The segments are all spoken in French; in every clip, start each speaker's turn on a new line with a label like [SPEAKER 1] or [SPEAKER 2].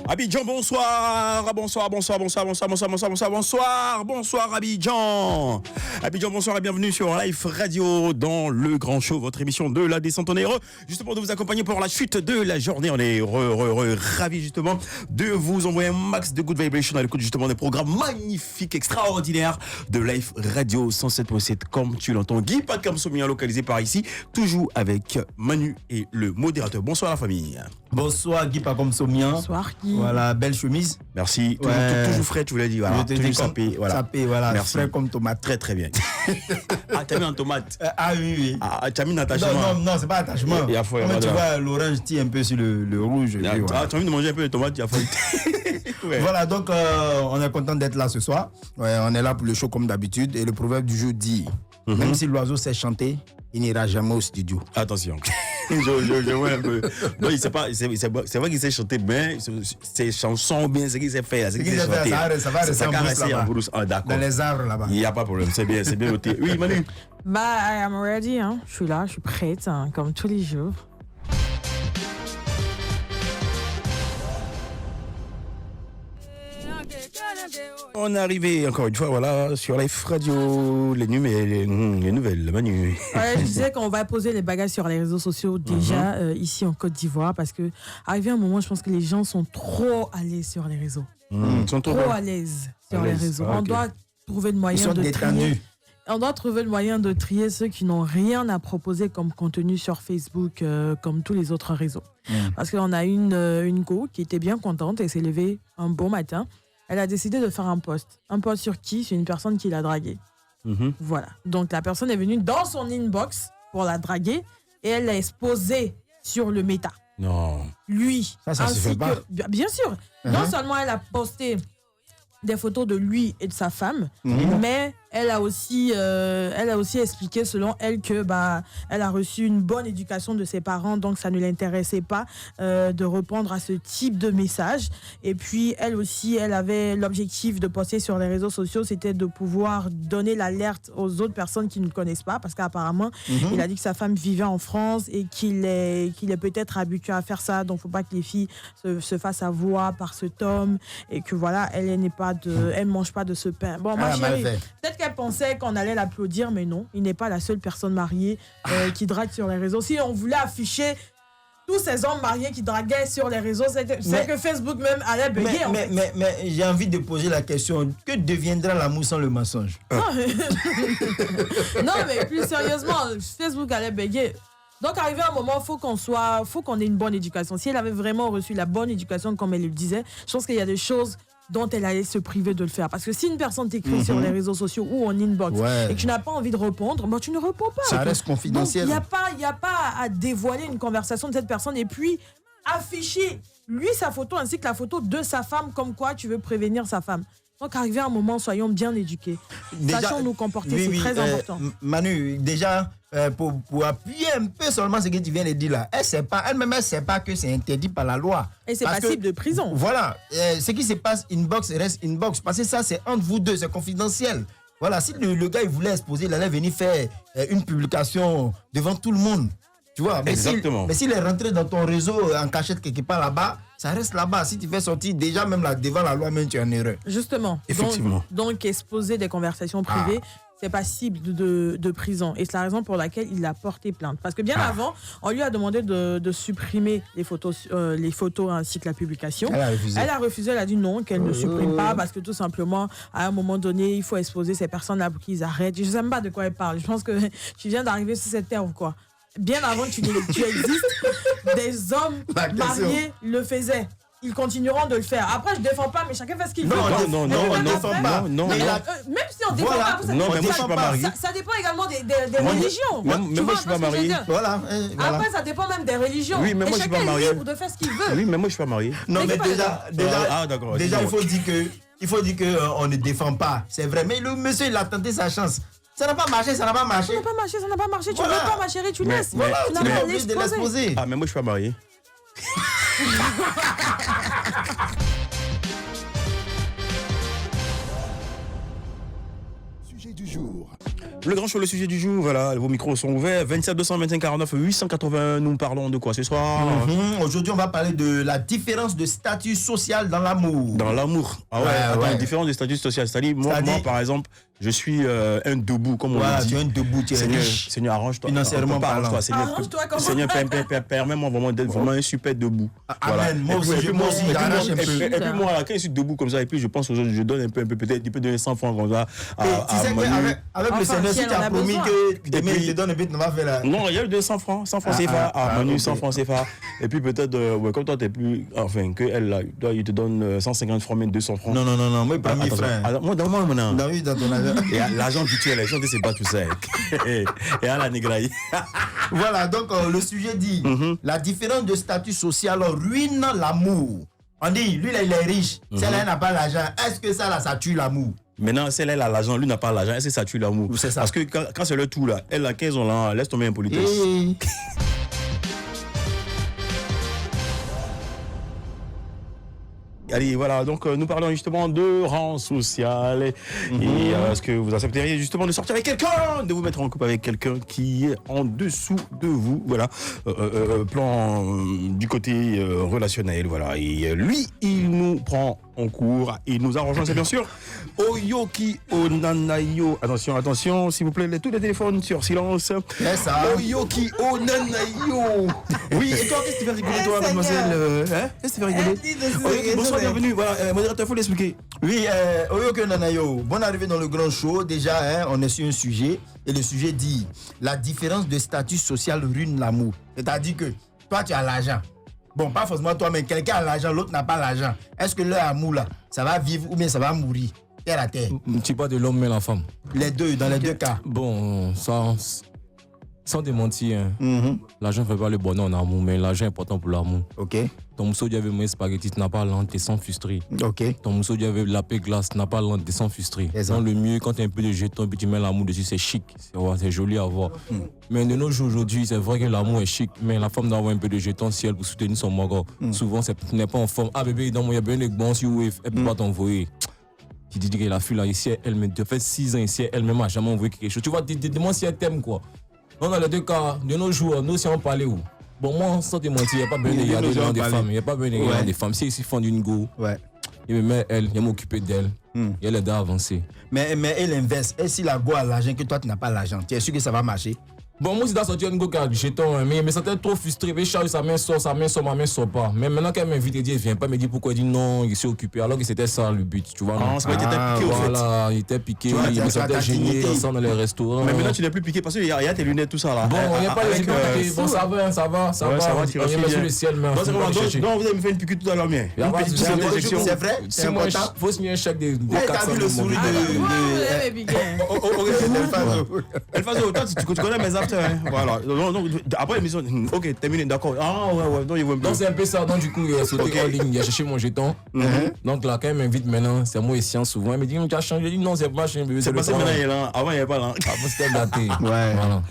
[SPEAKER 1] Abidjan, bonsoir Abidjan. Abidjan, bonsoir et bienvenue sur Life Radio dans le grand show, votre émission de la descente. On est heureux justement de vous accompagner pour la suite de la journée. On est ravis justement de vous envoyer un max de good vibration à l'écoute justement des programmes magnifiques, extraordinaires de Life Radio 107.7 comme tu l'entends. Guy Pacam Somia localisé par ici, toujours avec Manu et le modérateur. Bonsoir la famille.
[SPEAKER 2] Bonsoir Guy Pacam Somia.
[SPEAKER 3] Bonsoir Guy.
[SPEAKER 2] Voilà, belle chemise.
[SPEAKER 1] Merci.
[SPEAKER 2] Ouais.
[SPEAKER 1] Toujours frais, tu voulais dire. Voilà. Toujours sapé. Voilà.
[SPEAKER 2] Sapé, voilà.
[SPEAKER 1] Merci.
[SPEAKER 2] Frais comme tomate.
[SPEAKER 1] Très très bien. Ah, t'as mis en tomate.
[SPEAKER 2] Ah oui.
[SPEAKER 1] Ah, t'as mis un attachement.
[SPEAKER 2] Non, c'est pas attachement.
[SPEAKER 1] Il y a foi,
[SPEAKER 2] comme tu vois, l'orange tire un peu sur le rouge.
[SPEAKER 1] Ah,
[SPEAKER 2] voilà.
[SPEAKER 1] tu as envie de manger un peu de tomate, il y a foi.
[SPEAKER 2] Ouais. Voilà, donc on est content d'être là ce soir. Ouais, on est là pour le show comme d'habitude. Et le proverbe du jour dit, même si l'oiseau sait chanter, il n'ira jamais au studio.
[SPEAKER 1] Attention. je vois un peu. Non, c'est vrai qu'il sait chanter bien, ses chansons bien, ce qu'il sait faire. Ce qu'il sait chanter.
[SPEAKER 2] Ça va rester en brousse
[SPEAKER 1] là-bas. D'accord.
[SPEAKER 2] Dans les arbres là-bas.
[SPEAKER 1] Il n'y a pas de problème, c'est bien noté. Oui, Manu.
[SPEAKER 3] I am ready, hein. Je suis là, je suis prête, hein, comme tous les jours.
[SPEAKER 1] On est arrivé encore une fois, voilà, sur Life Radio, les nouvelles, Manu.
[SPEAKER 3] Ouais, je disais qu'on va poser les bagages sur les réseaux sociaux déjà ici en Côte d'Ivoire parce que arrivé un moment, je pense que les gens sont trop à l'aise sur les réseaux.
[SPEAKER 1] Ils sont
[SPEAKER 3] trop à l'aise sur les réseaux. On doit trouver le moyen de trier. On doit trouver le moyen de trier ceux qui n'ont rien à proposer comme contenu sur Facebook, comme tous les autres réseaux. Parce qu'on a une go qui était bien contente et s'est levée un bon matin. Elle a décidé de faire un post. Un post sur qui? Sur une personne qui l'a draguée. Voilà. Donc la personne est venue dans son inbox pour la draguer et elle l'a exposé sur le méta.
[SPEAKER 1] Non.
[SPEAKER 3] Lui.
[SPEAKER 2] Ça se fait pas.
[SPEAKER 3] Bien sûr. Non seulement elle a posté des photos de lui et de sa femme, mais elle a aussi expliqué selon elle que elle a reçu une bonne éducation de ses parents, donc ça ne l'intéressait pas de répondre à ce type de message. Et puis elle aussi, elle avait l'objectif de poster sur les réseaux sociaux, c'était de pouvoir donner l'alerte aux autres personnes qui ne le connaissent pas, parce qu'apparemment il a dit que sa femme vivait en France et qu'il est peut-être habitué à faire ça, donc faut pas que les filles se fassent avoir par cet homme et que voilà, elle mange pas de ce pain. Bon, ma chérie, peut-être qu'elle pensait qu'on allait l'applaudir, mais non, il n'est pas la seule personne mariée qui drague sur les réseaux. Si on voulait afficher tous ces hommes mariés qui draguaient sur les réseaux, c'est que Facebook même allait bugger.
[SPEAKER 2] Mais j'ai envie de poser la question, que deviendra l'amour sans le mensonge?
[SPEAKER 3] Non, mais plus sérieusement, Facebook allait bugger. Donc, arrivé à un moment, faut qu'on ait une bonne éducation. Si elle avait vraiment reçu la bonne éducation, comme elle le disait, je pense qu'il y a des choses dont elle allait se priver de le faire. Parce que si une personne t'écrit sur les réseaux sociaux ou en inbox et que tu n'as pas envie de répondre, tu ne réponds pas.
[SPEAKER 2] Ça reste confidentiel.
[SPEAKER 3] Il n'y a pas à dévoiler une conversation de cette personne et puis afficher lui sa photo ainsi que la photo de sa femme, comme quoi tu veux prévenir sa femme. Donc, arrivé à un moment, soyons bien éduqués. Sachons nous comporter, c'est très important.
[SPEAKER 2] Manu, déjà, pour appuyer un peu seulement ce que tu viens de dire là, elle-même, elle ne sait pas que c'est interdit par la loi.
[SPEAKER 3] Et c'est passible de prison.
[SPEAKER 2] Voilà. Ce qui se passe inbox reste inbox. Parce que ça, c'est entre vous deux, c'est confidentiel. Voilà. Si le gars, il voulait exposer, il allait venir faire une publication devant tout le monde. Tu vois, mais s'il est rentré dans ton réseau en cachette quelque part là-bas, ça reste là-bas. Si tu fais sortir, déjà même là, devant la loi, même tu es en erreur.
[SPEAKER 3] Justement.
[SPEAKER 1] Effectivement.
[SPEAKER 3] Donc exposer des conversations privées, c'est passible de prison. Et c'est la raison pour laquelle il a porté plainte. Parce que bien avant, on lui a demandé de supprimer les photos ainsi que la publication. Elle a refusé, elle a dit non, qu'elle ne supprime pas parce que tout simplement, à un moment donné, il faut exposer ces personnes-là pour qu'ils arrêtent. Je ne sais même pas de quoi elle parle. Je pense que tu viens d'arriver sur cette terre ou quoi. Bien avant que tu existes, des hommes mariés le faisaient. Ils continueront de le faire. Après, je ne défends pas, mais chacun fait ce qu'il veut.
[SPEAKER 1] Non, on ne défend pas. Non.
[SPEAKER 3] Même si on ne défend pas,
[SPEAKER 1] non, mais moi, je suis pas marié.
[SPEAKER 3] Ça dépend également des religions.
[SPEAKER 1] Mais moi, je suis pas marié.
[SPEAKER 2] Voilà.
[SPEAKER 3] Après, ça dépend même des religions.
[SPEAKER 1] Oui, mais moi, je suis pas marié.
[SPEAKER 3] Et chacun est libre de faire ce qu'il veut.
[SPEAKER 1] Oui, mais moi, je suis pas marié.
[SPEAKER 2] Non, mais déjà, il faut dire que on ne défend pas. C'est vrai. Mais le monsieur, il a tenté sa chance. Ça n'a pas marché.
[SPEAKER 3] Ça n'a pas marché. Tu ne veux pas, ma chérie, tu laisses.
[SPEAKER 2] Voilà, tu n'as pas obligé de l'exposer.
[SPEAKER 1] Ah, mais moi, je suis pas marié.
[SPEAKER 4] Sujet du jour.
[SPEAKER 1] Le grand show, le sujet du jour, voilà, vos micros sont ouverts. 27 225 49 880, nous parlons de quoi ce soir?
[SPEAKER 2] Aujourd'hui, on va parler de la différence de statut social dans l'amour.
[SPEAKER 1] Dans l'amour. Ah ouais, attends, différence de statut social. C'est-à-dire, moi, par exemple, je suis un debout, comme on dit.
[SPEAKER 2] Tu es un debout, tu es riche.
[SPEAKER 1] Seigneur, arrange-toi.
[SPEAKER 2] Financièrement parlant.
[SPEAKER 3] Arrange-toi comment?
[SPEAKER 1] Seigneur, permets-moi vraiment d'être vraiment un super debout.
[SPEAKER 2] Amen. Moi aussi, j'arrache un peu.
[SPEAKER 1] Et puis moi, là, quand je suis debout comme ça, et puis je pense aux autres, je donne un peu, peut-être, tu peux donner 100 francs comme ça.
[SPEAKER 2] Tu sais qu'avec le Seigneur, si tu as promis que demain, il te donne un peu, tu ne vas faire là.
[SPEAKER 1] Non, il y a eu 200 francs, 100 francs CFA. Manu, 100 francs CFA. Et puis peut-être, comme toi, t'es plus. Enfin, que elle, là, toi, il te donne 150 francs, même 200 francs.
[SPEAKER 2] Non, moi, pas 1000 francs.
[SPEAKER 1] Moi, dans mon nom.
[SPEAKER 2] Dans ton argent.
[SPEAKER 1] Et l'argent virtuel, les gens ne savent pas tout ça. Et à la négraille.
[SPEAKER 2] Voilà, donc le sujet dit la différence de statut social ruine l'amour. On dit, lui là, il est riche, celle-là, elle n'a pas l'argent. Est-ce que ça, là, ça tue l'amour?
[SPEAKER 1] Maintenant, celle-là, elle a l'argent, lui n'a pas l'argent. Est-ce que ça tue l'amour?
[SPEAKER 2] C'est ça.
[SPEAKER 1] Parce que quand c'est le tout, là, elle a 15 ans, là, laisse tomber un politesse. Allez, voilà, donc nous parlons justement de rang social et est-ce que vous accepteriez justement de sortir avec quelqu'un, de vous mettre en couple avec quelqu'un qui est en dessous de vous, voilà, plan du côté relationnel, voilà, et lui, il nous prend en cours, il nous a rejoint, c'est bien sûr Oyoki Onanayo. Attention, s'il vous plaît, tous les téléphones sur silence.
[SPEAKER 2] C'est ça.
[SPEAKER 1] Oyoki Onanayo. Oui, et toi, qu'est-ce que tu fais rigoler, toi, mademoiselle? Qu'est-ce que tu fais rigoler? Bonsoir, bienvenue. Voilà, modérateur, il faut l'expliquer.
[SPEAKER 2] Oui, Oyoki Onanayo, bonne arrivée dans le grand show. Déjà, on est sur un sujet, et le sujet dit la différence de statut social ruine l'amour. C'est-à-dire que toi, tu as l'argent. Bon, pas forcément toi, mais quelqu'un a l'argent, l'autre n'a pas l'argent. Est-ce que leur amour, là, ça va vivre ou bien ça va mourir? Terre à terre.
[SPEAKER 5] Tu parles de l'homme et la femme.
[SPEAKER 2] Les deux, dans les deux cas.
[SPEAKER 5] Bon, ça, sans démentir, l'argent ne fait pas le bonheur en amour, mais l'argent est important pour l'amour.
[SPEAKER 2] Ok.
[SPEAKER 5] Ton mousseau avait mes spaghettis, tu n'as pas l'an, t'es sans frustrer.
[SPEAKER 2] Ok.
[SPEAKER 5] Ton mousseau avait la paix glace, tu n'as pas l'an, t'es sans frustrer. Dans le mieux, quand tu as un peu de jeton et puis tu mets l'amour dessus, c'est chic, c'est joli à voir. Mais de nos jours aujourd'hui, c'est vrai que l'amour est chic, mais la femme doit avoir un peu de jeton si elle pour soutenir son mogo. Souvent, ce n'est pas en forme. Ah bébé, dans mon, il y a bien des bons sur Wave, elle ne peut pas t'envoyer. Tu dis que la fille là, ici, elle me fait 6 ans ici, elle-même n'a jamais envoyé quelque chose. Tu vois, dis-moi si elle t'aime quoi. Non, dans les deux cas, de nos jours, nous si on parlait où? Bon, moi, sans te mentir, il n'y a pas besoin de regarder dans des femmes. Il n'y a pas besoin de regarder des femmes. Si ici font d'une go, il me met elle, il m'occuper d'elle. Il l'aide à avancer.
[SPEAKER 2] Mais elle l'inverse. Et si la go a l'argent que toi, tu n'as pas l'argent, tu es sûr que ça va marcher?
[SPEAKER 5] Bon, moi, si dans sortir une go qui a du jeton, mais ça t'est trop frustré. Mais Charles, sa main sort, ma main sort pas. Mais maintenant qu'elle m'invite, elle dit, elle vient pas, elle me dit pourquoi, elle dit non, il s'est occupé. Alors que c'était ça le but, tu vois.
[SPEAKER 1] Ah, c'est pas qu'il était piqué au fait.
[SPEAKER 5] Voilà, il était piqué, il me sentait gêné, ça dans les restaurants.
[SPEAKER 1] Mais maintenant, tu n'es plus piqué parce qu'il y a tes lunettes, tout ça là.
[SPEAKER 5] Bon, il n'y a pas les lunettes, bon, ça va. On est sur le ciel, mais
[SPEAKER 1] donc, vous avez me fait une piqûre tout à l'heure, bien.
[SPEAKER 2] C'est vrai? C'est important.
[SPEAKER 5] Il faut signer un chèque de 400
[SPEAKER 2] 000 le sourire
[SPEAKER 1] Elle faisait autant, tu connais mes acteurs, voilà. Non, après l'émission, ok, terminé, d'accord. Ah ouais,
[SPEAKER 5] donc c'est un peu ça. Donc du coup, il a sauté en ligne, il a cherché mon jeton. Donc là, quand il m'invite maintenant, c'est moi et Science souvent. Il me dit, tu as changé. Je dis, non, c'est pas changé.
[SPEAKER 1] C'est passé maintenant, il est là. Avant, il n'y avait pas là.
[SPEAKER 5] Avant, c'était daté.
[SPEAKER 2] Voilà.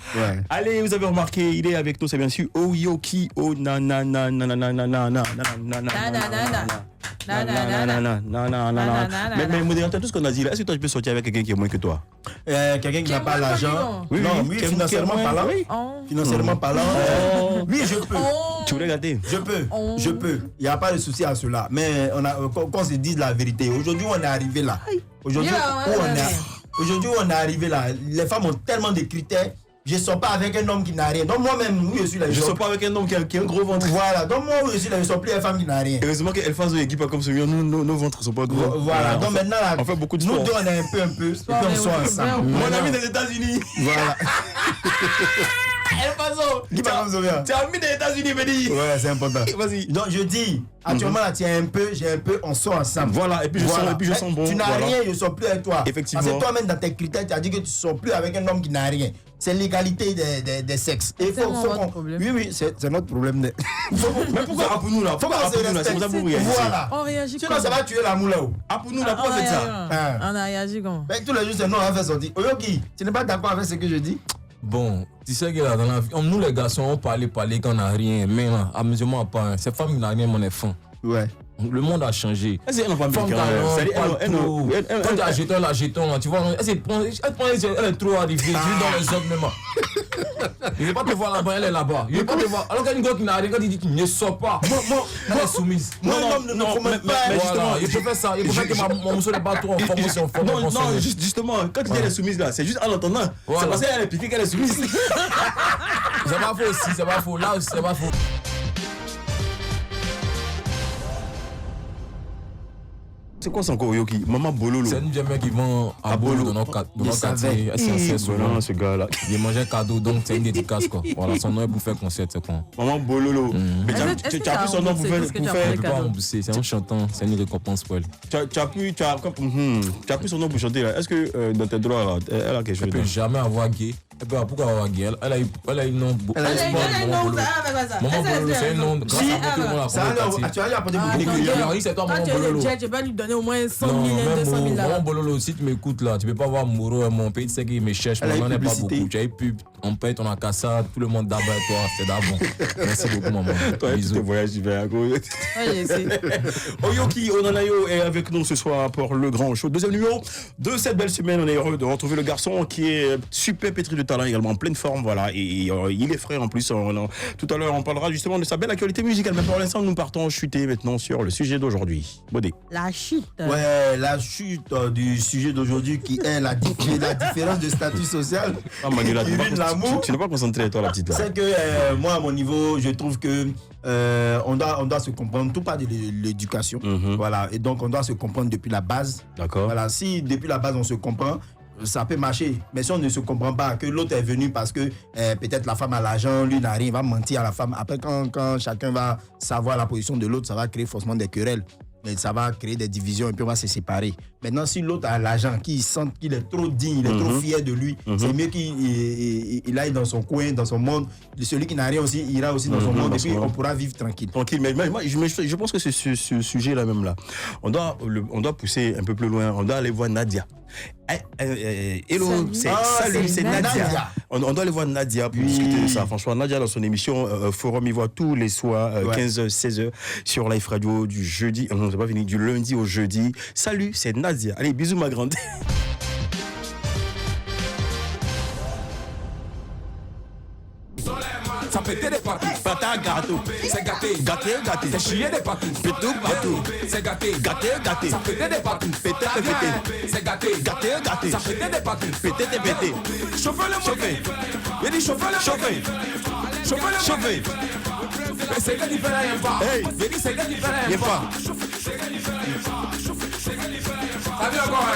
[SPEAKER 1] Allez, vous avez remarqué, il est avec nous, c'est bien sûr Oyoki Onanayo. Mais modérateur, tout ce qu'on a dit là, est-ce que toi tu peux sortir avec quelqu'un qui est moins que toi?
[SPEAKER 2] Quelqu'un qui n'a pas l'argent. Non, oui, financièrement parlant. Financièrement parlant. Oui, je peux.
[SPEAKER 1] Tu voulais gâter?
[SPEAKER 2] Je peux. Il n'y a pas de souci à cela. Mais qu'on se dise la vérité. Aujourd'hui, on est arrivé là. Aujourd'hui, on est arrivé là. Les femmes ont tellement de critères. Je ne sors pas avec un homme qui n'a rien. Donc moi-même, où je suis là.
[SPEAKER 1] Je ne sors pas avec un homme qui a un gros ventre.
[SPEAKER 2] Voilà. Donc moi, où je suis là, je ne sors plus avec une femme qui n'a rien.
[SPEAKER 1] Heureusement qu'elle fasse une équipe comme celui-là. Nos ventres ne sont pas gros.
[SPEAKER 2] Voilà. Donc maintenant, là,
[SPEAKER 1] on fait beaucoup de
[SPEAKER 2] nous
[SPEAKER 1] sport.
[SPEAKER 2] deux, on est un peu. Et puis on sort ensemble.
[SPEAKER 1] Mon ami des États-Unis.
[SPEAKER 2] Voilà.
[SPEAKER 1] Tu as mis des États-Unis, me dit.
[SPEAKER 2] Ouais, c'est important.
[SPEAKER 1] Vas-y.
[SPEAKER 2] Donc je dis, actuellement là, tu as un peu, j'ai un peu, on sort ensemble.
[SPEAKER 1] Voilà, et puis je sens bon.
[SPEAKER 2] Tu n'as rien, je ne sors plus avec toi.
[SPEAKER 1] Effectivement.
[SPEAKER 2] Parce que toi-même, dans tes critères, tu as dit que tu ne sors plus avec un homme qui n'a rien. C'est l'égalité des sexes.
[SPEAKER 3] C'est notre problème.
[SPEAKER 2] Oui, c'est notre problème.
[SPEAKER 1] Mais pourquoi Apounou là? Pourquoi Apounou là? C'est pour ça que vous réagissez.
[SPEAKER 2] Voilà.
[SPEAKER 3] On réagit
[SPEAKER 2] sinon, ça va tuer l'amour là-haut.
[SPEAKER 1] Apounou là, pourquoi faites ça?
[SPEAKER 3] On a réagi comment?
[SPEAKER 2] Mais tous les jours, c'est non, on va faire sortir. Oyoki, tu n'es pas d'accord avec ce que je dis?
[SPEAKER 5] Bon, tu sais que là, dans la vie, nous les garçons, on parle quand on n'a rien. Mais là, amusement à part, ces femmes qui n'ont rien, on est fin.
[SPEAKER 2] Ouais.
[SPEAKER 5] Le monde a changé.
[SPEAKER 1] Elle n'a pas
[SPEAKER 5] Quand tu as jeton, la jeton, tu vois, elle est trop arrivée, dans les hommes même. Il ne veut pas te voir là-bas, elle est là-bas. Il ne veut pas te voir. Alors qu'il y a une gars qui n'a rien, quand il dit qu'il ne sort pas. Elle est soumise.
[SPEAKER 2] Non, mais
[SPEAKER 5] Voilà, il peut faire ça. Il peut faire que mon monsieur n'est pas trop en formation.
[SPEAKER 1] Non, justement, quand tu dis elle est soumise là, c'est juste en entendant. C'est parce qu'elle est piquée qu'elle est soumise.
[SPEAKER 5] C'est pas faux aussi, c'est pas faux. Là aussi, c'est pas faux.
[SPEAKER 1] C'est quoi ça encore, Yoki? Maman Bololo.
[SPEAKER 5] C'est une vieille mec qui vend à Bolo dans notre quartier. C'est souvent
[SPEAKER 1] ce gars-là.
[SPEAKER 5] Il mange un cadeau, donc c'est une dédicace quoi. Voilà, son nom est pour faire concert, c'est quoi.
[SPEAKER 1] Maman Bololo. Mais tu as pris son nom pour faire.
[SPEAKER 5] Je peux pas rembourser, c'est un chantant, c'est une récompense pour elle.
[SPEAKER 1] Tu as pris son nom pour chanter là. Est-ce que dans tes droits là, elle a quelque chose?
[SPEAKER 5] Elle peut jamais avoir gay. Pourquoi avoir gay? Elle a une nom.
[SPEAKER 3] Elle a un nom,
[SPEAKER 5] Maman Bololo, c'est un nom. Grâce à moi, tout le monde
[SPEAKER 2] Tu vas apporter beaucoup de
[SPEAKER 5] c'est toi, Maman Bololo.
[SPEAKER 3] Je vais lui donner au moins 100 000, 200 000 là.
[SPEAKER 5] Maman Bololo, si tu m'écoutes là, tu peux pas voir Mouro, mon pays, tu sais qu'il me cherche, mais on n'en est pas beaucoup. Tu as eu pub, on paye ton acassa, tout le monde d'abord toi, c'est d'abord. Merci beaucoup, maman.
[SPEAKER 1] Toi, bisous. Voyage, tu vas à gauche. Oyoki Onanayo est avec nous ce soir pour le grand show. Deuxième numéro de cette belle semaine. On est heureux de retrouver le garçon qui est super pétri de talent, également en pleine forme. Voilà, et il est frais en plus. Tout à l'heure, on parlera justement de sa belle actualité musicale. Mais pour l'instant, nous partons chuter maintenant sur le sujet d'aujourd'hui. Bodé.
[SPEAKER 3] La chute.
[SPEAKER 2] Ouais, la chute du sujet d'aujourd'hui qui est la différence de statut social.
[SPEAKER 1] Ah, Manuela, tu n'es pas concentré, toi, la petite là.
[SPEAKER 2] C'est que moi, à mon niveau, je trouve que on doit se comprendre. Tout part de l'éducation. Voilà, et donc on doit se comprendre depuis la base.
[SPEAKER 1] D'accord.
[SPEAKER 2] Voilà, si depuis la base on se comprend, ça peut marcher. Mais si on ne se comprend pas, que l'autre est venu parce que peut-être la femme a l'argent, lui n'a rien, il va mentir à la femme. Après, quand chacun va savoir la position de l'autre, ça va créer forcément des querelles. Mais ça va créer des divisions et puis on va se séparer. Maintenant, si l'autre a l'argent, qu'il sent qu'il est trop digne, il est trop fier de lui, c'est mieux qu'il aille dans son coin, dans son monde. Celui qui n'a rien aussi, il ira aussi dans son monde et puis on pourra vivre tranquille.
[SPEAKER 1] Tranquille, mais moi, je pense que ce sujet-là même là, on doit pousser un peu plus loin, on doit aller voir Nadia. Hello, salut, c'est Nadia. On doit aller voir Nadia pour discuter de ça. Franchement, Nadia dans son émission Forum, il voit tous les soirs 15h, 16h sur Life Radio du jeudi, non c'est pas fini, du lundi au jeudi. Salut, c'est Nadia. Allez, bisous ma grande.
[SPEAKER 5] Ça pétait des partout.
[SPEAKER 1] Pata gâteau.
[SPEAKER 5] C'est gâté.
[SPEAKER 1] Gâté.
[SPEAKER 5] C'est chier des partout.
[SPEAKER 1] Pétou, partout.
[SPEAKER 5] C'est gâté.
[SPEAKER 1] Gâté.
[SPEAKER 5] Ça pétait des partout.
[SPEAKER 1] Pété.
[SPEAKER 5] C'est gâté.
[SPEAKER 1] Gâté.
[SPEAKER 5] Ça pétait des partout.
[SPEAKER 1] Pété.
[SPEAKER 5] Chauffez. Il dit chauffez. Mais c'est que différent, il n'y a pas. Il dit c'est que différent, il n'y a pas. T'as vu encore,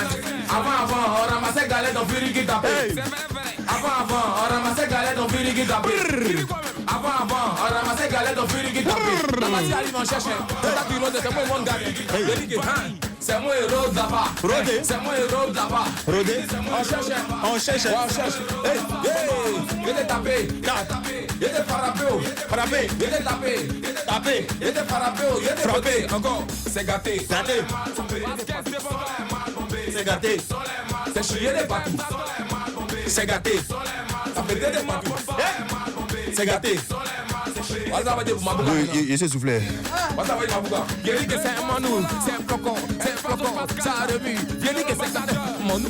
[SPEAKER 5] avant, on ramassait galette dans Virigi tapé. Avant, on ramassait galette dans Virigi tapé. Avant, on ramassait galette dans Virigi tapé. La magie arrive en cherche. C'est moi le monde gagné. C'est moi le héros là-bas. C'est moi le héros là-bas. On cherche. Il est tapé. Il est frappé. Il est tapé. Il est frappé. Encore. C'est gâté.
[SPEAKER 1] C'est gâté.
[SPEAKER 5] C'est chier des partout. C'est gâté. Ça fait des partout. C'est gâté.
[SPEAKER 1] Il s'est soufflé.
[SPEAKER 5] Il dit que c'est un manou, c'est un flocon, ça remue. Il dit que c'est ça. Manou,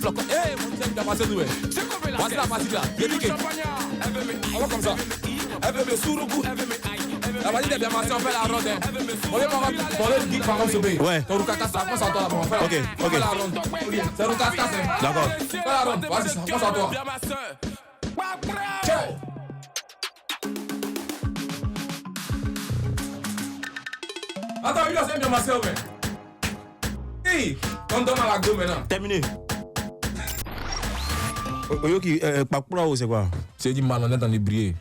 [SPEAKER 5] flocon. Eh, mon Dieu, il a passé d'où? Voici la partie là. Il dit que. On va comme ça. Elle veut me souroukou. La partie des bémations, on fait la ronde. On est dit par contre,
[SPEAKER 1] ouais.
[SPEAKER 5] Ton Rukata, ça pense à toi là-bas.
[SPEAKER 1] Ok.
[SPEAKER 5] Fais la ronde. C'est Rukata, c'est.
[SPEAKER 1] D'accord.
[SPEAKER 5] Fais la ronde. Vas-y, ça pense à toi. Ciao. Attends, il a fait bien massé, ouais. Hey, on donne à la go maintenant.
[SPEAKER 1] Terminé. Oyoki, Pakpura, c'est quoi?
[SPEAKER 5] C'est du malhonnête dans les brillés.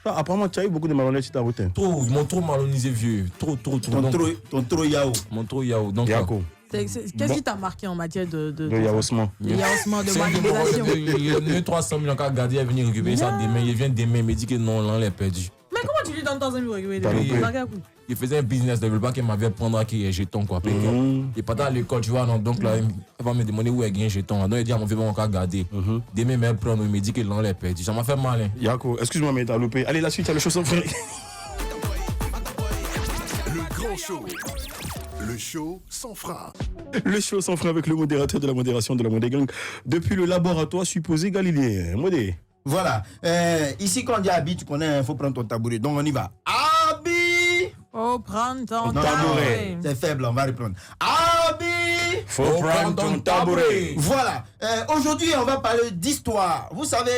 [SPEAKER 1] Apparemment, tu as eu beaucoup de malhonnêtes sur ta route.
[SPEAKER 5] Trop, ils m'ont trop malhonnêté, vieux. Trop.
[SPEAKER 2] Ton trop yao.
[SPEAKER 5] Mon trop yao. Donc,
[SPEAKER 1] Yako.
[SPEAKER 3] Qu'est-ce qui t'a marqué en matière de
[SPEAKER 1] yaossement?
[SPEAKER 3] De yaossement, de manipulation.
[SPEAKER 5] Il y a 300 millions qu'à garder, il est venu récupérer ça demain. Il vient demain, il me dit que non, là, il est perdu.
[SPEAKER 3] Mais comment tu lui donnes 300 000 récupérer?
[SPEAKER 5] Il faisait un business, il veut pas qu'il m'avait prendre à qui est jeton, quoi. Il est pas dans l'école, tu vois, non. Donc là, il va me demander où est un jeton. Donc il dit à mon frère, on va garder. Demain, il me prend, il me dit que là, il est perdu. Ça m'a fait mal.
[SPEAKER 1] Yako, excuse-moi, mais t'as loupé. Allez, la suite, il y a le chausson frère.
[SPEAKER 4] Show. Le show sans frein.
[SPEAKER 1] Le show sans frein avec le modérateur de la modération de la Modé Gang depuis le laboratoire supposé galiléen. Modé.
[SPEAKER 2] Voilà. Ici, quand on dit Abi, tu connais, il faut prendre ton tabouret. Donc, on y va. Abi!
[SPEAKER 3] Faut prendre ton
[SPEAKER 2] Non,
[SPEAKER 3] tabouret.
[SPEAKER 2] c'est faible, on va reprendre. Abi!
[SPEAKER 1] Faut prendre ton tabouret.
[SPEAKER 2] Voilà. Aujourd'hui, on va parler d'histoire. Vous savez,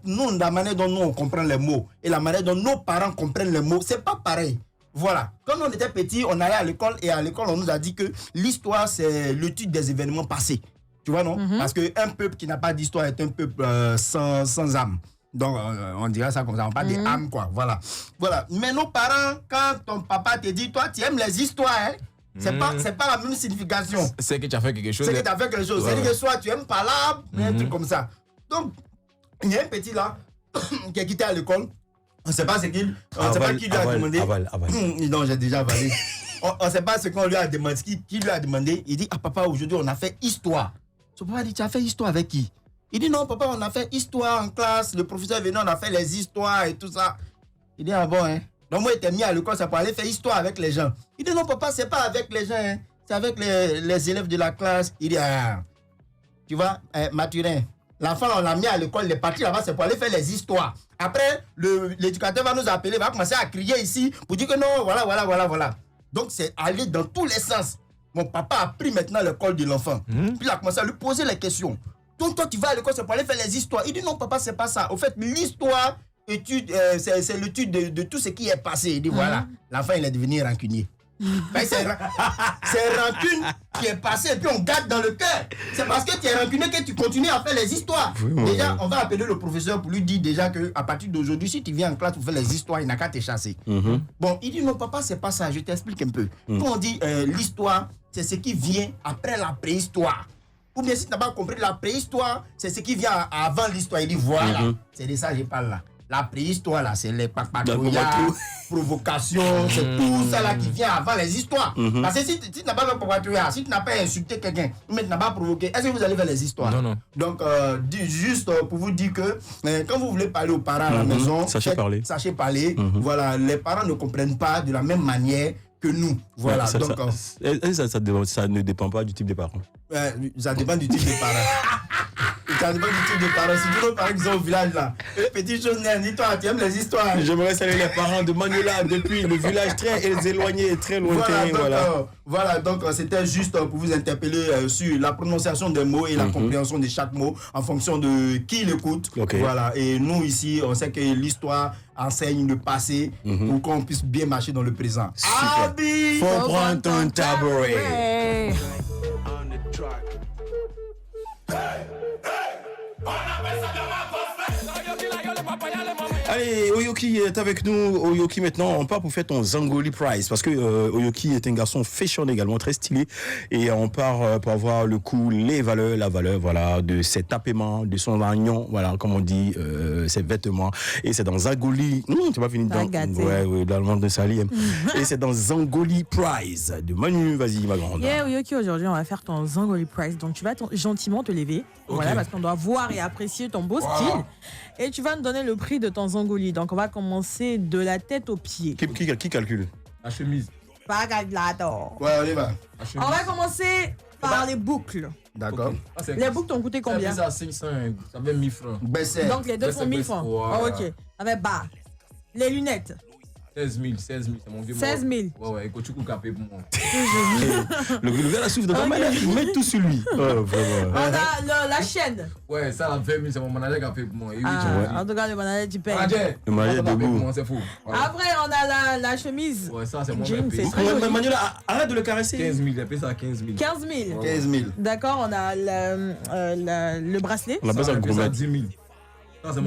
[SPEAKER 2] nous, la manière dont nous, on comprend les mots et la manière dont nos parents comprennent les mots, c'est pas pareil. Voilà. Quand on était petit, on allait à l'école et à l'école, on nous a dit que l'histoire, c'est l'étude des événements passés. Tu vois, non? Parce qu'un peuple qui n'a pas d'histoire est un peuple sans âme. Donc, on dirait ça comme ça, on parle des âmes, quoi. Voilà. Voilà. Mais nos parents, quand ton papa te dit, toi, tu aimes les histoires, hein? C'est pas la même signification.
[SPEAKER 5] C'est que tu as fait quelque chose.
[SPEAKER 2] C'est que tu as fait quelque chose.
[SPEAKER 5] Ouais.
[SPEAKER 2] C'est-à-dire que soit tu aimes pas là, un truc comme ça. Donc, il y a un petit là qui a quitté à l'école. On ne sait pas ce qu'il lui a demandé. Non, j'ai déjà avalé. On ne sait pas ce qu'on lui a demandé. Qui lui a demandé. Il dit, ah papa, aujourd'hui on a fait histoire. Son papa dit, tu as fait histoire avec qui? Il dit, non papa, on a fait histoire en classe. Le professeur est venu, on a fait les histoires et tout ça. Il dit, ah bon, hein. Donc moi, il était mis à l'école, c'est pour aller faire histoire avec les gens. Il dit, non papa, c'est pas avec les gens, hein. C'est avec les élèves de la classe. Il dit, ah, tu vois, Mathurin. L'enfant, on l'a mis à l'école, il est parti là-bas, c'est pour aller faire les histoires. Après, l'éducateur va nous appeler, va commencer à crier ici pour dire que non, voilà. Donc, c'est aller dans tous les sens. Mon papa a pris maintenant l'école de l'enfant. Puis il a commencé à lui poser les questions. Donc, toi, tu vas à l'école, c'est pour aller faire les histoires. Il dit non, papa, c'est pas ça. Au fait, l'histoire, c'est l'étude de tout ce qui est passé. Il dit voilà, l'enfant, il est devenu rancunier. C'est rancune qui est passée et puis on garde dans le cœur. C'est parce que tu es rancunier que tu continues à faire les histoires. Déjà, on va appeler le professeur pour lui dire déjà qu'à partir d'aujourd'hui, si tu viens en classe pour faire les histoires, il n'a qu'à te chasser. Bon, il dit non papa, c'est pas ça, je t'explique un peu. Quand on dit l'histoire, c'est ce qui vient après la préhistoire. Ou bien si tu n'as pas compris la préhistoire, c'est ce qui vient avant l'histoire. Il dit voilà, c'est de ça que je parle là. La préhistoire, là, c'est les papatouillas, provocations, c'est tout ça là qui vient avant les histoires. Parce que si tu n'as pas fait papatouillas, si tu n'as pas insulté quelqu'un, mais tu n'as pas provoqué, est-ce que vous allez faire les histoires?
[SPEAKER 5] Non.
[SPEAKER 2] Donc, juste pour vous dire que quand vous voulez parler aux parents à la maison,
[SPEAKER 1] sachez parler.
[SPEAKER 2] Voilà, les parents ne comprennent pas de la même manière que nous. Voilà,
[SPEAKER 1] ça,
[SPEAKER 2] donc...
[SPEAKER 1] ça ne dépend pas du type de parents.
[SPEAKER 2] Ça dépend du type de parents. Ça dépend du type de parents. Si tu veux, par exemple, au village là, petite chose, dis-toi, tu aimes les histoires.
[SPEAKER 1] J'aimerais saluer les parents de Manuela depuis le village très éloigné, très lointain.
[SPEAKER 2] Voilà, donc c'était juste pour vous interpeller sur la prononciation des mots et la compréhension de chaque mot en fonction de qui l'écoute. Voilà, et nous ici, on sait que l'histoire enseigne le passé pour qu'on puisse bien marcher dans le présent. Abi,
[SPEAKER 1] faut prendre ton tabouret. Allez, Oyoki est avec nous. Oyoki, maintenant, on part pour faire ton Zangoli Prize. Parce que Oyoki est un garçon fashion également, très stylé. Et on part pour avoir le coup, la valeur, voilà, de ses tapements, de son agnon, voilà, comme on dit, ses vêtements. Et c'est dans Zangoli. Tu vas finir dans. Dans le monde de Sali. Et c'est dans Zangoli Prize de Manu. Vas-y, ma grande.
[SPEAKER 3] Oyoki, aujourd'hui, on va faire ton Zangoli Prize. Donc, tu vas gentiment te lever. Voilà, parce qu'on doit voir et apprécier ton beau style. Et tu vas nous donner le prix de ton Zangoli. Donc, on va commencer de la tête aux pieds.
[SPEAKER 1] Qui calcule?
[SPEAKER 5] La chemise.
[SPEAKER 3] Pas calculator.
[SPEAKER 2] Ouais, on y va.
[SPEAKER 3] On va commencer par les boucles.
[SPEAKER 2] D'accord.
[SPEAKER 3] Les boucles t'ont coûté combien?
[SPEAKER 5] Ça, 500, ça fait 1000 francs.
[SPEAKER 3] Donc, les deux font 1000 francs. Oh, ok. Avec bas. Les lunettes.
[SPEAKER 5] 16 000, c'est mon vieux.
[SPEAKER 3] 16 000.
[SPEAKER 5] Ouais, écoute, tu peux caper pour moi.
[SPEAKER 1] Le gars la souffle dans ta main, il met tout sur lui.
[SPEAKER 3] On a la chaîne.
[SPEAKER 5] Ouais, ça, la 20 000, c'est mon manager qui a payé pour moi.
[SPEAKER 3] En tout cas, le manager, tu payes.
[SPEAKER 1] Le manager debout.
[SPEAKER 5] C'est fou.
[SPEAKER 3] Après, on a la chemise.
[SPEAKER 5] Ouais, ça, c'est mon
[SPEAKER 3] jean,
[SPEAKER 5] payé.
[SPEAKER 1] Manuela, arrête de le caresser.
[SPEAKER 5] 15 000, il a payé ça à 15 000.
[SPEAKER 3] 15 000.
[SPEAKER 2] 15 000.
[SPEAKER 3] D'accord, on a le bracelet.
[SPEAKER 1] On a besoin de gros mètre.
[SPEAKER 5] 10 000.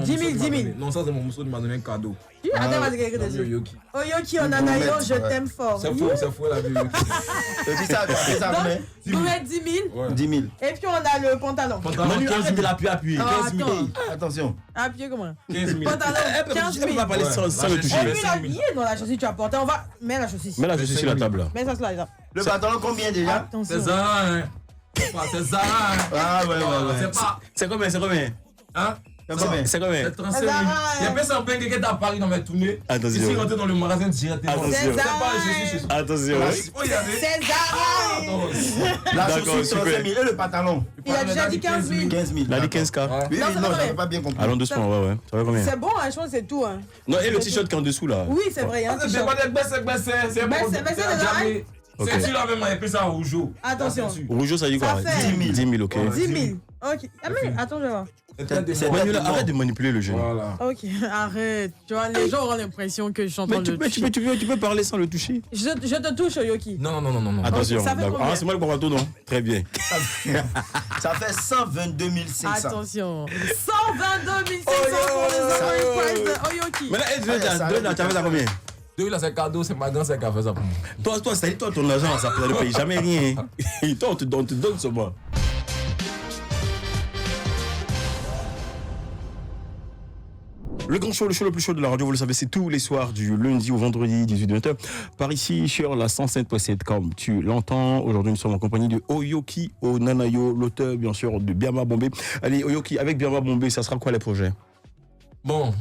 [SPEAKER 3] 10 000.
[SPEAKER 5] Non, ça, c'est mon mousseau qui m'a donné un cadeau.
[SPEAKER 3] Attends, vas-y, quelqu'un dessus. Oyoki, on a Nayo, je t'aime fort.
[SPEAKER 5] C'est fou, la vie.
[SPEAKER 2] C'est ça, mais.
[SPEAKER 3] Vous mettez 10 000.
[SPEAKER 2] 10 000.
[SPEAKER 3] Et puis, on a le pantalon.
[SPEAKER 1] Manu, arrête de l'appuyer.
[SPEAKER 5] 15 000.
[SPEAKER 2] Attention.
[SPEAKER 3] Appuyer comment?
[SPEAKER 5] 15 000.
[SPEAKER 3] Pantalon, 15 000.
[SPEAKER 1] Elle peut pas parler sans le toucher.
[SPEAKER 3] Et puis, la billet dans la chaussure, tu as porté. On va mettre la chaussure ici.
[SPEAKER 1] Mets la chaussure sur la table.
[SPEAKER 3] Mets ça sur la table.
[SPEAKER 2] Le pantalon, combien déjà?
[SPEAKER 3] Attention.
[SPEAKER 5] C'est ça, hein. C'est ça, hein.
[SPEAKER 2] Ah, ouais.
[SPEAKER 5] C'est pas.
[SPEAKER 1] C'est combien?
[SPEAKER 5] Hein?
[SPEAKER 1] C'est combien?
[SPEAKER 5] C'est 35 000. Il y a personne qui est à Paris dans mes tournées.
[SPEAKER 1] Attention.
[SPEAKER 5] Ici, rentré dans le magasin directement.
[SPEAKER 1] Attention.
[SPEAKER 5] C'est pas, je suis
[SPEAKER 1] Attention.
[SPEAKER 5] Oh, il y avait.
[SPEAKER 2] La
[SPEAKER 1] D'accord,
[SPEAKER 2] chaussure, 35 000 et le pantalon.
[SPEAKER 3] Il a déjà dit 15 000.
[SPEAKER 2] 15 000.
[SPEAKER 1] Il a dit 15K.
[SPEAKER 2] Oui,
[SPEAKER 3] Non, c'est
[SPEAKER 2] non,
[SPEAKER 3] pas
[SPEAKER 2] j'avais
[SPEAKER 3] vrai.
[SPEAKER 2] pas bien compris.
[SPEAKER 1] Allons doucement, ouais. Ça va combien?
[SPEAKER 3] C'est bon, hein, je pense que c'est tout. Hein.
[SPEAKER 1] Non, et le t-shirt qui est en dessous là.
[SPEAKER 3] Oui, c'est vrai. Hein,
[SPEAKER 5] C'est
[SPEAKER 3] t-shirt.
[SPEAKER 5] pas des baisses, c'est bon.
[SPEAKER 3] C'est
[SPEAKER 1] Ok.
[SPEAKER 5] C'est là même, il fait ça au jour.
[SPEAKER 3] Attention.
[SPEAKER 1] Rougeau, ça dit quoi?
[SPEAKER 3] Ça fait
[SPEAKER 1] 10 000, ok.
[SPEAKER 3] 10 000. Ok. Ah, mais attends, je vais voir.
[SPEAKER 2] C'est
[SPEAKER 1] Manuela, arrête de manipuler le jeune.
[SPEAKER 5] Voilà.
[SPEAKER 3] Ok, arrête. Tu vois, les gens auront l'impression que je suis en train
[SPEAKER 1] Mais
[SPEAKER 3] de le toucher.
[SPEAKER 1] tu peux parler sans le toucher.
[SPEAKER 3] Je te touche, Yoki.
[SPEAKER 5] Non.
[SPEAKER 1] Attention.
[SPEAKER 3] ça fait
[SPEAKER 1] d'accord.
[SPEAKER 3] combien?
[SPEAKER 1] Ah, c'est moi le combattant, non? Très bien.
[SPEAKER 2] Ça fait 122 500.
[SPEAKER 3] Attention. 122 500 pour les Orange Prize de Oyoki.
[SPEAKER 1] Mais là, tu as fait ça combien?
[SPEAKER 5] Deux là, c'est cadeau, c'est ma grand-sœur qui a fait ça pour moi.
[SPEAKER 1] Toi, c'est-à-dire, toi, ton argent, ça ne paye jamais rien. Et toi, on te donne seulement. Le grand show, le show le plus chaud de la radio, vous le savez, c'est tous les soirs du lundi au vendredi 18h par ici sur la 107.7 comme tu l'entends. Aujourd'hui, nous sommes en compagnie de Oyoki Onanayo, l'auteur bien sûr de Biama Bombay. Allez, Oyoki, avec Biama Bombay, ça sera quoi les projets?
[SPEAKER 5] Bon,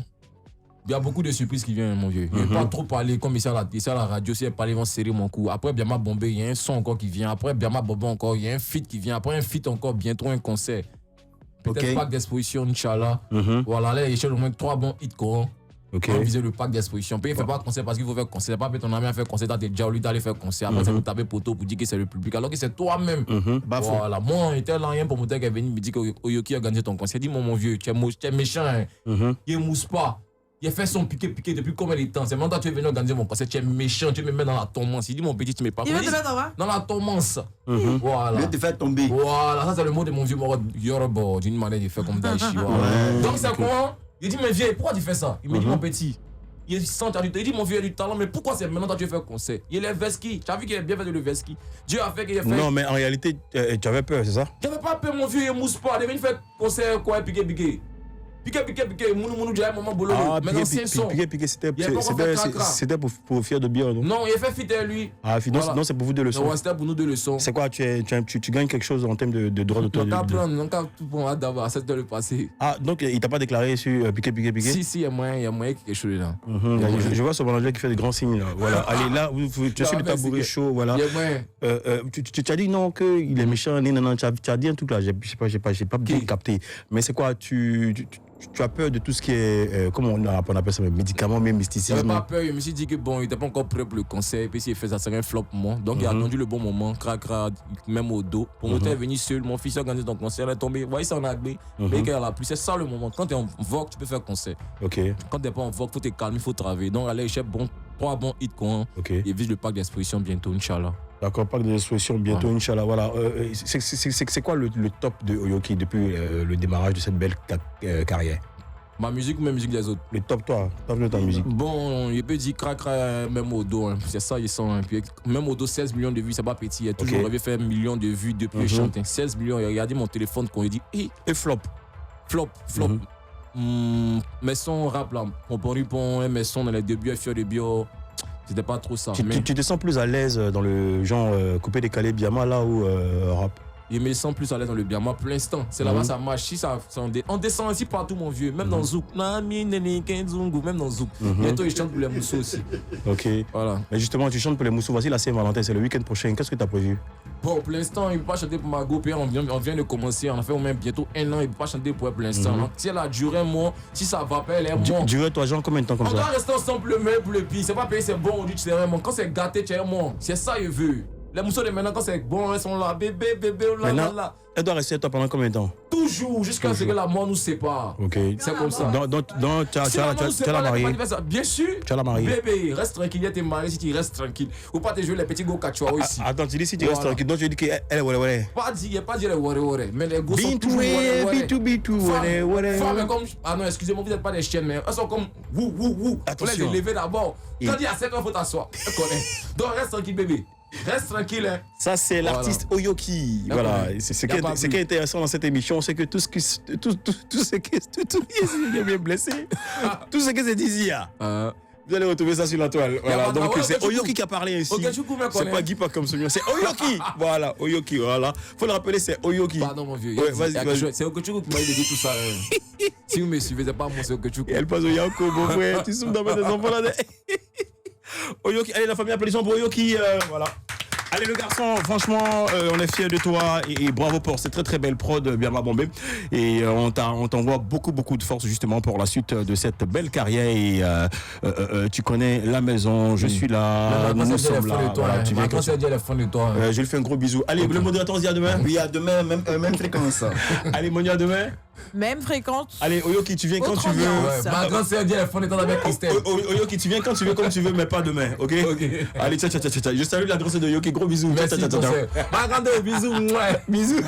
[SPEAKER 5] il y a beaucoup de surprises qui viennent, mon vieux. Je ne vais pas trop parler comme ici à la radio. Si elle parle, ils vont serrer mon cou. Après Biama Bombay, il y a un son encore qui vient. Après Biama Bombay encore, il y a un feat qui vient. Après un feat encore, bientôt un concert. Peut-être pack d'exposition, Inch'Allah. Voilà, là, il cherche au moins 3 bons hits courants.
[SPEAKER 1] Ok.
[SPEAKER 5] On viser le pack d'exposition. Puis il ne fait pas concert parce qu'il faut faire concert. C'est pas ton ami à faire concert, t'es déjà lui d'aller faire concert. Après, ça vous taper poteau pour dire que c'est le public. Alors que c'est toi-même. Voilà, moi, j'étais là, rien pour mon qui est venu me dire que Oyoki a gagné ton concert. Dis-moi, mon vieux, tu es méchant. Hein. Il ne mousse pas. Il a fait son piqué depuis combien de temps? C'est maintenant que tu es venu organiser mon concert. Tu es méchant, tu me mets dans la tourmente. Il dit, mon petit, tu me pas.
[SPEAKER 3] Il veut te mettre
[SPEAKER 5] dans la tourmente. Voilà.
[SPEAKER 2] Il veut te faire tomber.
[SPEAKER 5] Voilà, ça c'est le mot de mon vieux mort Yoruba, d'une manière de faire comme Daichi. Voilà. Donc c'est quoi? Il dit, mais vieux, pourquoi tu fais ça? Il me dit, mon petit. Il dit, mon vieux, il a du talent, mais pourquoi c'est maintenant que tu veux faire concert? Il est Veski. Tu as vu qu'il est bien fait de le Veski. Dieu a fait qu'il ait fait.
[SPEAKER 1] Non, mais en réalité, tu avais peur, c'est ça?
[SPEAKER 5] J'avais pas peur, mon vieux, il mousse pas. Il est venu faire concert, quoi, piqué. Piqué, mounou, j'ai un moment boulot. Mais l'ancien son.
[SPEAKER 1] Piqué, c'était pour faire de bien, non?
[SPEAKER 5] Non, il a fait fit lui.
[SPEAKER 1] Ah, non, c'est pour vous deux leçons.
[SPEAKER 5] Non, c'était pour nous 2 leçons.
[SPEAKER 1] C'est quoi, tu gagnes quelque chose en termes de droit d'auteur?
[SPEAKER 5] Donc, apprendre, tout bon, d'abord, c'est de le passer.
[SPEAKER 1] Ah, donc il t'a pas déclaré sur Piqué?
[SPEAKER 5] Si, il y a moyen quelque chose là.
[SPEAKER 1] Je vois ce manager qui fait des grands signes là. Voilà. Allez, là, tu es sur le tabouret chaud, voilà.
[SPEAKER 5] Il y a moyen.
[SPEAKER 1] Tu as dit non, qu'il est méchant, non, tu as dit un truc là, j'ai pas bien capté. Mais c'est quoi, tu as peur de tout ce qui est, comment on appelle ça, médicaments, même mysticisme?
[SPEAKER 5] J'avais pas peur, je me suis dit que bon, il était pas encore prêt pour le concert, et puis s'il fait ça serait un flop pour moi. Donc il a attendu le bon moment, même au dos. Pour moi, t'es venu seul, mon fils a organisé ton concert, il est tombé, voyez ça en agbé, mais qu'il y a la pluie, c'est ça le moment. Quand t'es en vogue, tu peux faire concert.
[SPEAKER 1] Ok.
[SPEAKER 5] Quand t'es pas en vogue, faut te calmer, il faut travailler. Donc allez, cherche 3 bons hits courants, et vise le parc d'exposition bientôt, Inch'Allah.
[SPEAKER 1] D'accord, parc d'exposition bientôt, Inch'Allah. Voilà. C'est quoi le top de Oyoki depuis le démarrage de cette belle carrière?
[SPEAKER 5] Ma musique ou ma musique des autres?
[SPEAKER 1] Le top de ta musique.
[SPEAKER 5] Bon, il peut dire crac, même au dos, hein. C'est ça, ils sont. Hein. Puis, même au dos, 16 millions de vues, c'est pas petit. Il a toujours rêvé faire 1 million de vues depuis le chant. 16 millions, il a regardé mon téléphone quand il dit
[SPEAKER 1] et flop.
[SPEAKER 5] Mes sons rap là, mes sons dans les débuts, FIO de bio, c'était pas trop ça.
[SPEAKER 1] Tu te sens plus à l'aise dans le genre coupé décalé Biama là ou rap?
[SPEAKER 5] Je me sens plus à l'aise dans le Biama pour l'instant. C'est là-bas, ça marche. Si ça, on descend aussi partout, mon vieux. Même dans Zouk. Même dans Zouk. Bientôt, ils chantent pour les Moussous aussi.
[SPEAKER 1] Ok. Voilà. Mais justement, tu chantes pour les Moussous. Voici la Saint-Valentin, c'est le week-end prochain. Qu'est-ce que tu as prévu?
[SPEAKER 5] Bon, pour l'instant, il ne peut pas chanter pour Margot. Puis on vient de commencer. On a fait au moins bientôt 1 an. Il ne peut pas chanter pour elle pour l'instant. Si elle a duré un mois, si ça va pas, elle est bon.
[SPEAKER 1] Duré, toi, genre, combien de temps comme ça?
[SPEAKER 5] On doit rester ensemble le meilleur pour le pire. C'est pas payer, c'est bon. On dit que c'est vraiment. Quand c'est gâté, tu es bon. C'est ça, il veut. Les Moussous de maintenant, quand c'est bon, elles sont là. Bébé, là.
[SPEAKER 1] Elle doit rester avec toi pendant combien de temps?
[SPEAKER 5] Toujours, jusqu'à ce que la mort nous sépare.
[SPEAKER 1] Ok.
[SPEAKER 5] C'est comme ça.
[SPEAKER 1] Donc tu as la mariée?
[SPEAKER 5] Bien sûr.
[SPEAKER 1] Tu as la mariée?
[SPEAKER 5] Bébé, reste tranquille, t'es marié si tu restes tranquille. Ou pas te jouer les petits go kachua ici.
[SPEAKER 1] Attends, tu dis si tu restes tranquille, donc tu dis qu'elle est ouais.
[SPEAKER 5] Pas dire les ouais. Mais les gosses sont toujours ouais. Femmes comme. Ah non, excusez-moi, vous n'êtes pas des chiennes, mais elles sont comme wou.
[SPEAKER 1] Attention.
[SPEAKER 5] Faut les élever d'abord. Quand il y a 5 ans, faut t'asseoir. Donc reste tranquille, bébé. Reste tranquille, hein.
[SPEAKER 1] Ça, c'est l'artiste Oyoki. Voilà. Ce qui est intéressant dans cette émission, c'est que tout ce qui est bien blessé. Tout ce que c'est dit, Vous allez retrouver ça sur la toile. Voilà. Donc c'est Oyoki qui a parlé ainsi. C'est pas Guy pas comme celui-là. C'est Oyoki. Voilà, Oyoki. Voilà. Faut le rappeler, c'est Oyoki.
[SPEAKER 5] Pardon, mon vieux.
[SPEAKER 1] Ouais, vas-y.
[SPEAKER 5] C'est Okechukwu qui m'a dit tout ça. Si vous me suivez, c'est pas moi, c'est Okechukwu.
[SPEAKER 1] Elle passe au Yako, mon frère. Tu souffles dans des enfants là. Oyoki, allez, la famille, applaudissements pour Oyoki. Voilà. Allez le garçon, franchement, on est fiers de toi et bravo pour cette très très belle prod Birma Bombay. Et on t'envoie beaucoup de force justement pour la suite de cette belle carrière. Et tu connais la maison, je suis là, nous sommes là.
[SPEAKER 5] Voilà, tu viens quand c'est déjà la fin de toi.
[SPEAKER 1] Je lui fais un gros bisou. Allez, le modérateur, on se dit à demain.
[SPEAKER 2] Oui, à demain, même fréquence.
[SPEAKER 1] Allez, Monia, à demain.
[SPEAKER 3] Même fréquence.
[SPEAKER 1] Allez, Oyoki, tu viens quand
[SPEAKER 3] Autre
[SPEAKER 1] tu veux.
[SPEAKER 3] ambiance.
[SPEAKER 5] Ma grande sœur dit la fin de temps avec Christelle.
[SPEAKER 1] Oyoki, tu viens quand tu veux, comme tu veux, mais pas demain, ok? Allez, ciao. Je salue la grosse de Yoki, gros bisous.
[SPEAKER 5] Merci,
[SPEAKER 1] Ciao.
[SPEAKER 5] ma grande, bisous.
[SPEAKER 1] Bisous.